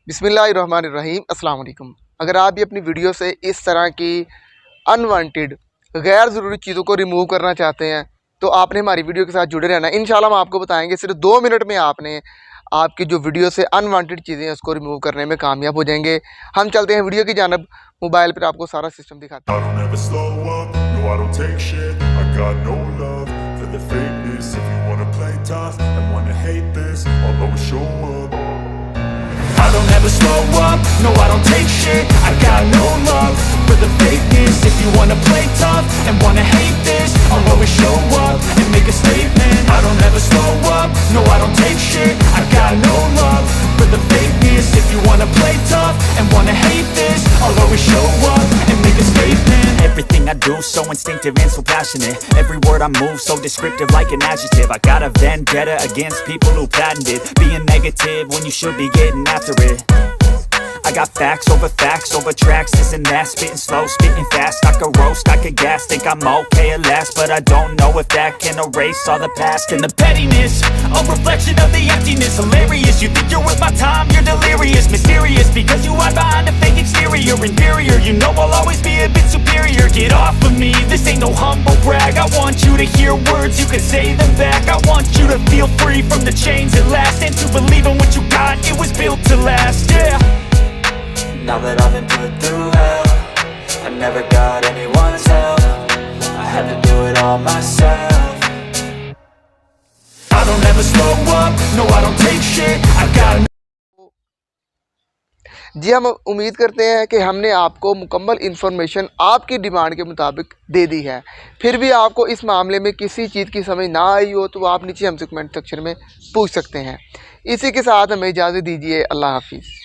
बिस्मिल्लाहिर्रहमानिर्रहीम अस्सलाम वालेकुम। अगर आप भी अपनी वीडियो से इस तरह की अनवांटेड गैर ज़रूरी चीज़ों को रिमूव करना चाहते हैं तो आपने हमारी वीडियो के साथ जुड़े रहना। इंशाल्लाह हम आपको बताएंगे, सिर्फ 2 मिनट में आपने आपकी जो वीडियो से अनवांटेड चीज़ें हैं उसको रिमूव करने में कामयाब हो जाएंगे। हम चलते हैं वीडियो की जानब। मोबाइल पर आपको सारा सिस्टम दिखाते हैं। I don't ever slow up, no I don't take shit. I got no love for the fakeness. If you wanna play tough and wanna hate this, I'll always show up and make a statement. I don't ever slow up, no I don't take shit. I got no love for the fakeness. If you wanna play tough and wanna hate this, I'll always show up and make a statement. Everything I do so instinctive and so passionate. Every word I move so descriptive like an adjective. I got a vendetta against people who patented being negative when you should be getting after it. I got facts over tracks, this and that. Spitting slow, spitting fast. I could roast, I could gas. Think I'm okay at last, but I don't know if that can erase all the past. And the pettiness, a reflection of the emptiness. Hilarious, you think you're worth my time, you're delirious. Mysterious, because you hide behind a fake exterior. Inferior, you know I'll always be a bit superior. Get off of me, this ain't no humble brag. I want you to hear words, you can say them back. I want you to feel free from the chains at last, and to believe in what you got, it was built to last, yeah. Now that I've been put through hell, I never got anyone's help. I had to do it all myself. I don't ever slow up, no I don't take shit. I got जी, हम उम्मीद करते हैं कि हमने आपको मुकम्मल information आपकी demand के मुताबिक दे दी है। फिर भी आपको इस मामले में किसी चीज़ की समझ ना आई हो तो आप नीचे हमसे कमेंट सेक्शन में पूछ सकते हैं। इसी के साथ हमें इजाज़त दीजिए। अल्लाह हाफिज़।